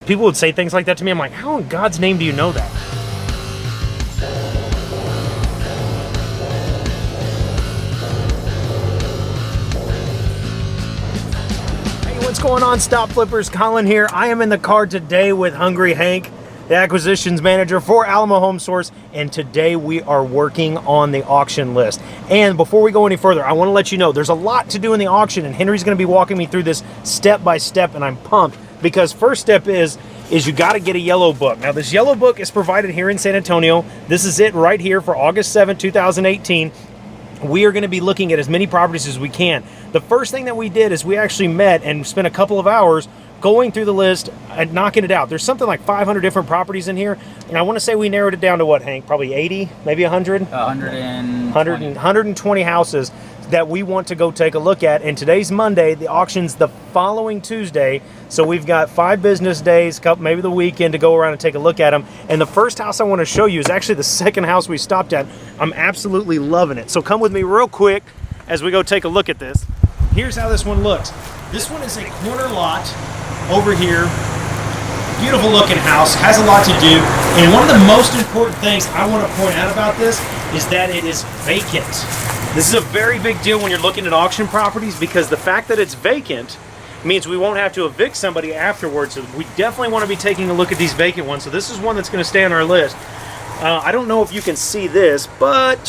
People would say things like that to me. I'm like, how in God's name do you know that? What's going on, Stop Flippers? Colin here. I am in the car today with Hungry Hank, the acquisitions manager for Alamo Home Source, and today we are working on the auction list. And before we go any further, I want to let you know there's a lot to do in the auction, and Henry's going to be walking me through this step by step, and I'm pumped because first step is you got to get a yellow book. Now, this yellow book is provided here in San Antonio. This is it right here for August 7, 2018. We are going to be looking at as many properties as we can. The first thing that we did is we actually met and spent a couple of hours going through the list and knocking it out. There's something like 500 different properties in here, and I want to say we narrowed it down to what, Hank? Probably 80, maybe 100? 120 houses that we want to go take a look at. And today's Monday, the auction's the following Tuesday, so we've got 5 business days, maybe the weekend, to go around and take a look at them. And the first house I want to show you is actually the second house we stopped at. I'm absolutely loving it. So come with me real quick as we go take a look at this. Here's how this one looks. This one is a corner lot over here. Beautiful looking house, has a lot to do. And one of the most important things I want to point out about this is that it is vacant. This is a very big deal when you're looking at auction properties, because the fact that it's vacant means we won't have to evict somebody afterwards. So we definitely want to be taking a look at these vacant ones. So this is one that's going to stay on our list. I don't know if you can see this, but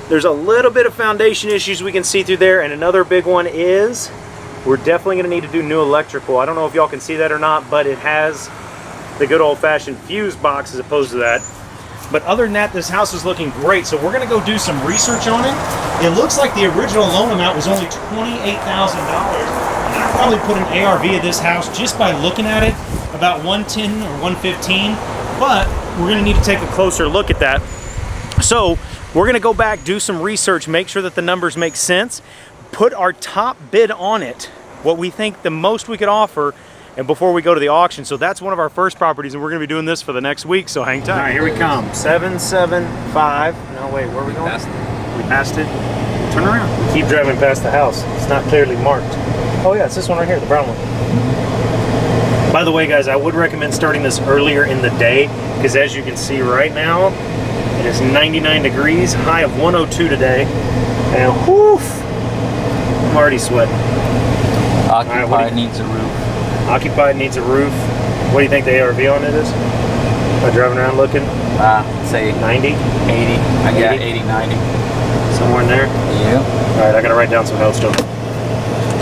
there's a little bit of foundation issues we can see through there. And another big one is we're definitely going to need to do new electrical. I don't know if y'all can see that or not, but it has the good old-fashioned fuse box as opposed to that. But other than that, this house is looking great, so we're going to go do some research on it. It looks like the original loan amount was only $28,000. And I'd probably put an ARV of this house, just by looking at it, about 110 or 115. But we're going to need to take a closer look at that. So we're going to go back, do some research, make sure that the numbers make sense, put our top bid on it, what we think the most we could offer, and before we go to the auction. So that's one of our first properties, and we're going to be doing this for the next week, so hang tight. All right, here we come. 775. No, wait, where are we going? We passed it. Turn around. We keep driving past the house. It's not clearly marked. Oh yeah, it's this one right here, the brown one. By the way, guys, I would recommend starting this earlier in the day, because as you can see right now, it is 99 degrees, high of 102 today, and whoof, I'm already sweating. Occupied needs a roof. Occupied needs a roof. What do you think the ARV on it is? By driving around looking? Say 90? 80. I got 80, 90. Somewhere in there? Yeah. All right, I gotta write down some notes, though.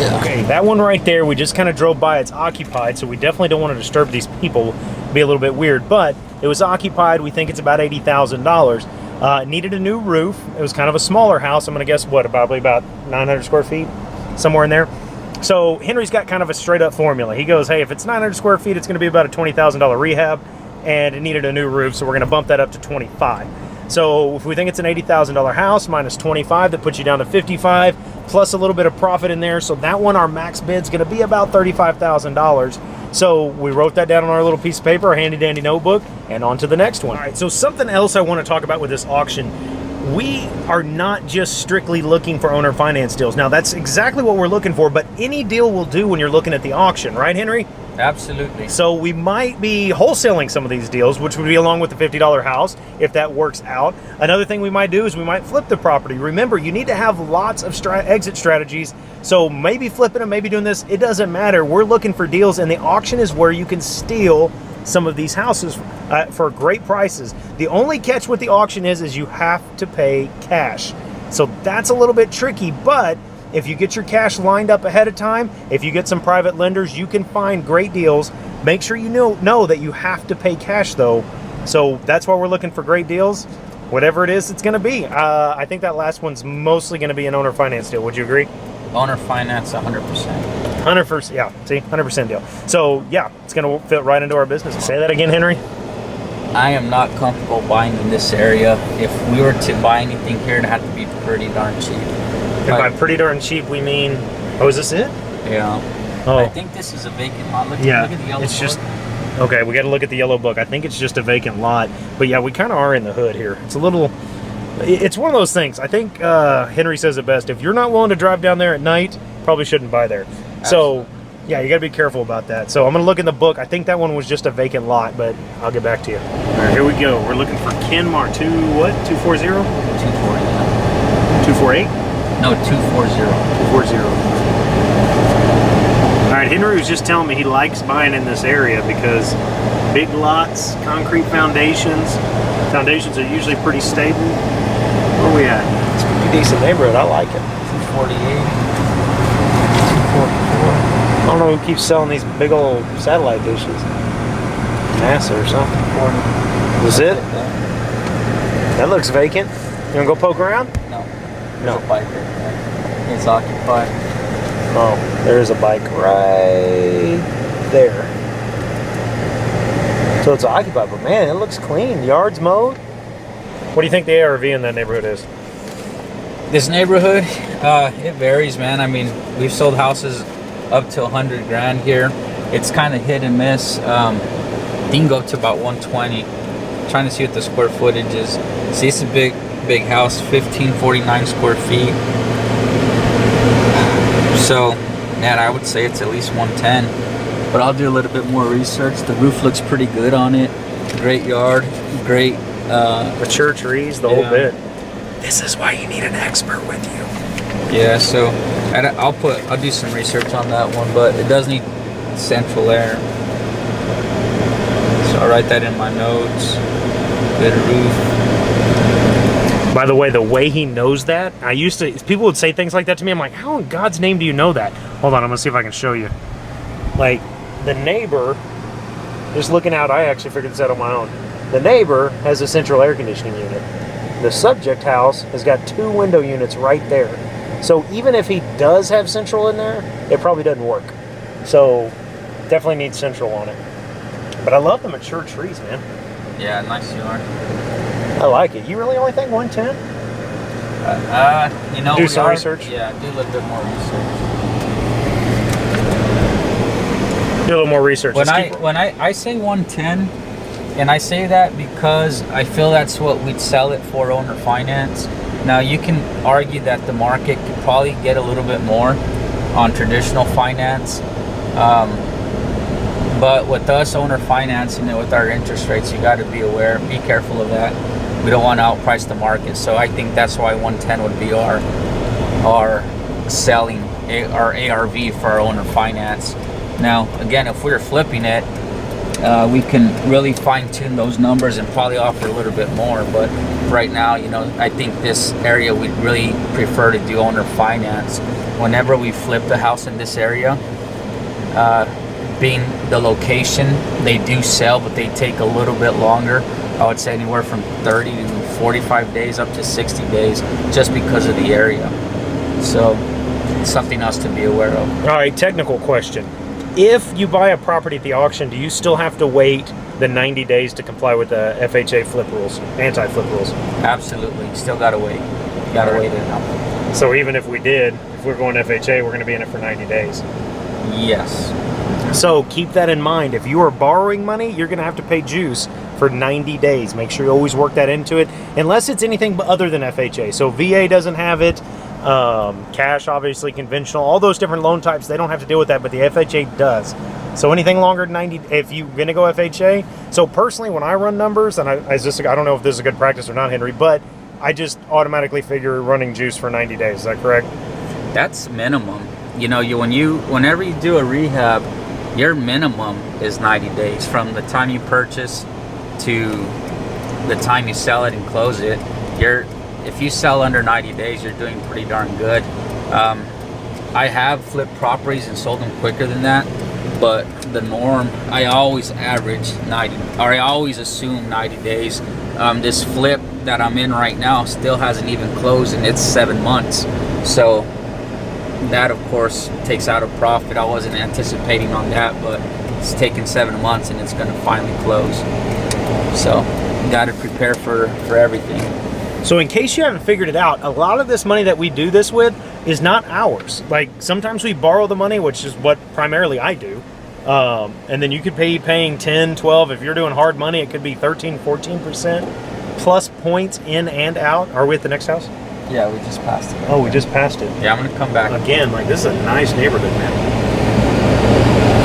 Yeah. Okay, that one right there, we just kind of drove by. It's occupied, so we definitely don't want to disturb these people. It'd be a little bit weird, but it was occupied. We think it's about $80,000. It needed a new roof. It was kind of a smaller house. I'm gonna guess, what, probably about 900 square feet? Somewhere in there. So Henry's got kind of a straight up formula. He goes, hey, if it's 900 square feet, it's going to be about a $20,000 rehab, and it needed a new roof, so we're going to bump that up to 25. So if we think it's an $80,000 house minus 25, that puts you down to 55, plus a little bit of profit in there. So that one, our max bid's going to be about $35,000. So we wrote that down on our little piece of paper, our handy dandy notebook, and on to the next one. All right, so something else I want to talk about with this auction. We are not just strictly looking for owner finance deals. Now, that's exactly what we're looking for, but any deal will do when you're looking at the auction, right, Henry? Absolutely. So we might be wholesaling some of these deals, which would be along with the $50 house, if that works out. Another thing we might do is we might flip the property. Remember, you need to have lots of exit strategies. So maybe flipping them, maybe doing this, it doesn't matter. We're looking for deals, and the auction is where you can steal some of these houses for great prices. The only catch with the auction is you have to pay cash. So that's a little bit tricky, but if you get your cash lined up ahead of time, if you get some private lenders, you can find great deals. Make sure you know that you have to pay cash though. So that's why we're looking for great deals. Whatever it is, it's going to be. I think that last one's mostly going to be an owner finance deal. Would you agree? Owner finance, 100%. 100%, yeah, see, 100% deal. So yeah, it's going to fit right into our business. Say that again, Henry. I am not comfortable buying in this area. If we were to buy anything here, it'd have to be pretty darn cheap. And by pretty darn cheap, we mean, oh, is this it? Yeah. Oh. I think this is a vacant lot. Look at the yellow it's book. just, okay, we got to look at the yellow book. I think it's just a vacant lot. But yeah, we kind of are in the hood here. It's a little, it's one of those things. I think Henry says it best. If you're not willing to drive down there at night, probably shouldn't buy there. Absolutely. So Yeah, you got to be careful about that. So I'm going to look in the book. I think that one was just a vacant lot, but I'll get back to you. All right, here we go. We're looking for Kenmar 240? 248? No, 240. 240. All right, Henry was just telling me he likes buying in this area because big lots, concrete foundations. Foundations are usually pretty stable. Where are we at? It's a pretty decent neighborhood. I like it. 248. 244. I don't know who keeps selling these big old satellite dishes. NASA or something. 40. Was it? That looks vacant. You wanna go poke around? No. No. There's a bike right there. It's occupied. Oh, there is a bike right there. So it's occupied, but man, it looks clean. Yard's mowed. What do you think the ARV in that neighborhood is? This neighborhood, it varies, man. I mean, we've sold houses up to 100 grand here. It's kind of hit and miss. You can go up to about 120. Trying to see what the square footage is. See, it's a big house, 1549 square feet. So, man, I would say it's at least 110. But I'll do a little bit more research. The roof looks pretty good on it. Great yard, great. Mature trees, the whole bit. This is why you need an expert with you. Yeah, so I'll do some research on that one, but it does need central air. So I'll write that in my notes. Good roof. By the way he knows that, people would say things like that to me. I'm like, how in God's name do you know that? Hold on, I'm gonna see if I can show you. Like, the neighbor, just looking out, I actually figured this out on my own. The neighbor has a central air conditioning unit. The subject house has got 2 window units right there. So even if he does have central in there, it probably doesn't work. So definitely needs central on it. But I love the mature trees, man. Yeah, nice yard. I like it. You really only think 110? You know, do some research? Yeah, do a little bit more research. Do a little more research. When I say 110, and I say that because I feel that's what we'd sell it for owner finance. Now you can argue that the market could probably get a little bit more on traditional finance, but with us owner financing it with our interest rates, you got to be careful of that. We don't want to outprice the market, so I think that's why 110 would be our selling, our ARV for our owner finance. Now again, if we were flipping it, we can really fine-tune those numbers and probably offer a little bit more, but right now, you know, I think this area we'd really prefer to do owner finance. Whenever we flip the house in this area, being the location, they do sell, but they take a little bit longer. I would say anywhere from 30 to 45 days up to 60 days just because of the area. So it's something else to be aware of. All right, technical question. If you buy a property at the auction, do you still have to wait the 90 days to comply with the FHA flip rules, anti-flip rules? Absolutely. Still got to wait. You got to wait it out. So even if we're going FHA, we're going to be in it for 90 days. Yes. So keep that in mind. If you are borrowing money, you're going to have to pay juice for 90 days. Make sure you always work that into it, unless it's anything other than FHA. So VA doesn't have it. Cash, obviously, conventional, all those different loan types, they don't have to deal with that, but the FHA does. So anything longer than 90, if you're going to go FHA. So personally, when I run numbers, and I don't know if this is a good practice or not, Henry, but I just automatically figure running juice for 90 days. Is that correct? That's minimum. You know, whenever you do a rehab, your minimum is 90 days from the time you purchase to the time you sell it and close it. If you sell under 90 days, you're doing pretty darn good. I have flipped properties and sold them quicker than that, but the norm, I always average 90, or I always assume 90 days. This flip that I'm in right now still hasn't even closed, and it's 7 months. So that, of course, takes out a profit. I wasn't anticipating on that, but it's taken 7 months, and it's going to finally close. So you got to prepare for everything. So in case you haven't figured it out, a lot of this money that we do this with is not ours. Like, sometimes we borrow the money, which is what primarily I do. And then you could be paying 10, 12. If you're doing hard money, it could be 13, 14% plus points in and out. Are we at the next house? Yeah, we just passed it. Oh, we just passed it. Yeah, I'm going to come back. Again, like, this is a nice neighborhood, man.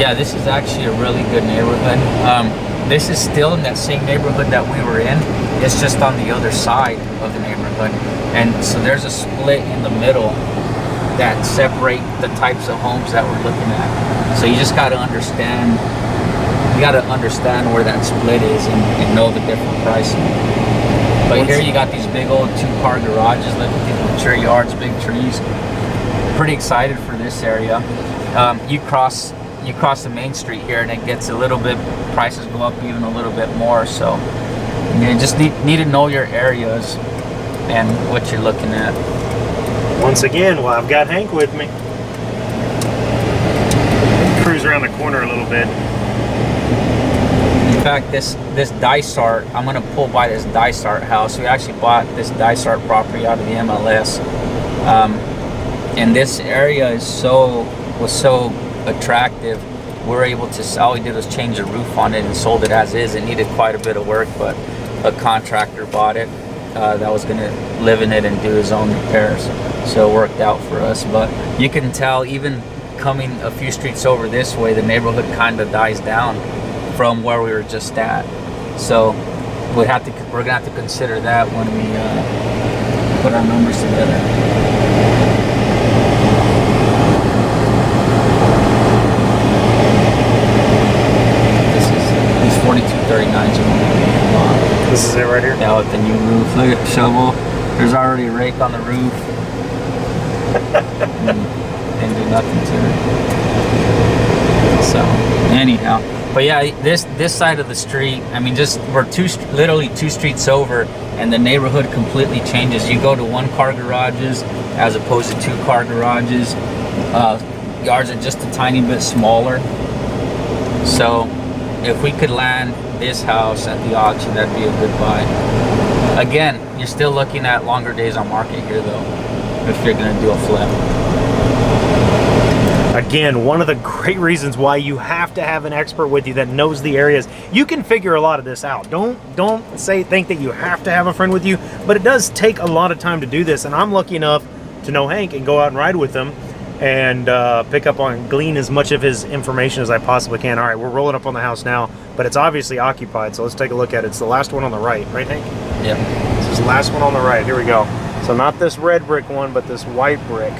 Yeah, this is actually a really good neighborhood. This is still in that same neighborhood that we were in. It's just on the other side of the neighborhood. And so there's a split in the middle that separate the types of homes that we're looking at. So you just got to understand, where that split is and know the different pricing. But here you got these big old 2-car garages, look at these mature yards, big trees. Pretty excited for this area. You cross the main street here and it gets a little bit, prices go up even a little bit more. So you just need to know your areas and what you're looking at. Once again, well, I've got Hank with me. Cruise around the corner a little bit. In fact, this Dysart, I'm gonna pull by this Dysart house. We actually bought this Dysart property out of the MLS. And this area was so attractive. We're able to, all we did was change the roof on it and sold it as is. It needed quite a bit of work, but a contractor bought it that was gonna live in it and do his own repairs. So it worked out for us. But you can tell, even coming a few streets over this way, the neighborhood kind of dies down from where we were just at. So we're gonna have to consider that when we put our numbers together. These 4239s are. This is it right here? Yeah, with the new roof. Look at the shovel. There's already a rake on the roof. Didn't do nothing to it. So anyhow, but yeah, this side of the street, I mean, just we're literally 2 streets over, and the neighborhood completely changes. You go to 1-car garages as opposed to 2-car garages. Yards are just a tiny bit smaller. So if we could land this house at the auction, that'd be a good buy. Again, you're still looking at longer days on market here though, if you're gonna do a flip. Again, one of the great reasons why you have to have an expert with you that knows the areas. You can figure a lot of this out. Don't think that you have to have a friend with you, but it does take a lot of time to do this. And I'm lucky enough to know Hank and go out and ride with him and pick up on, glean as much of his information as I possibly can. All right, we're rolling up on the house now, but it's obviously occupied, so let's take a look at it. It's the last one on the right, right, Hank? Yep. This is the last one on the right. Here we go. So not this red brick one, but this white brick.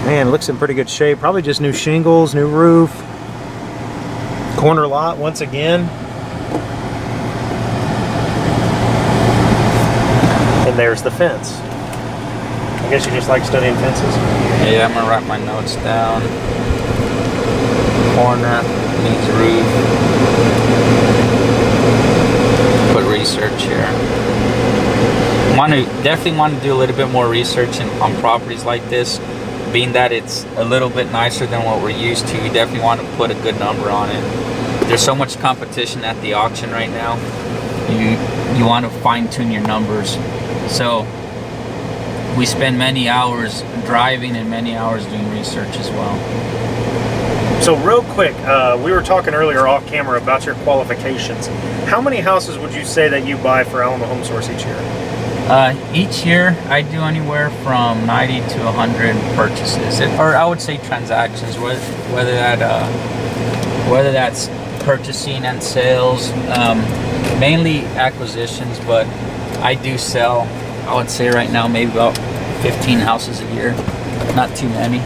Man, it looks in pretty good shape. Probably just new shingles, new roof. Corner lot once again. And there's the fence. I guess you just like studying fences. Yeah, I'm gonna write my notes down. Corner needs roof. Put research here. Definitely want to do a little bit more research on properties like this. Being that it's a little bit nicer than what we're used to, you definitely want to put a good number on it. There's so much competition at the auction right now. You want to fine-tune your numbers. So we spend many hours driving and many hours doing research as well. So real quick, we were talking earlier off camera about your qualifications. How many houses would you say that you buy for Alamo Home Source each year? Each year I do anywhere from 90 to 100 purchases, or I would say transactions, whether that's purchasing and sales, mainly acquisitions, but I do sell, I would say right now maybe about 15 houses a year. Not too many,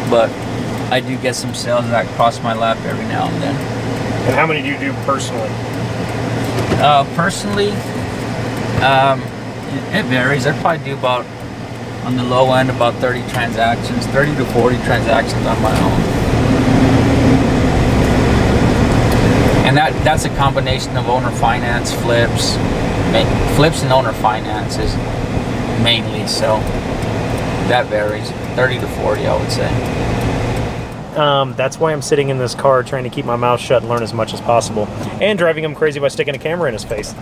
but I do get some sales that cross my lap every now and then. And how many do you do personally? Personally, it varies. I'd probably do about, on the low end, about 30 transactions, 30 to 40 transactions on my own. And that's a combination of owner finance, flips and owner finances mainly. So that varies, 30 to 40, I would say. That's why I'm sitting in this car trying to keep my mouth shut and learn as much as possible. And driving him crazy by sticking a camera in his face.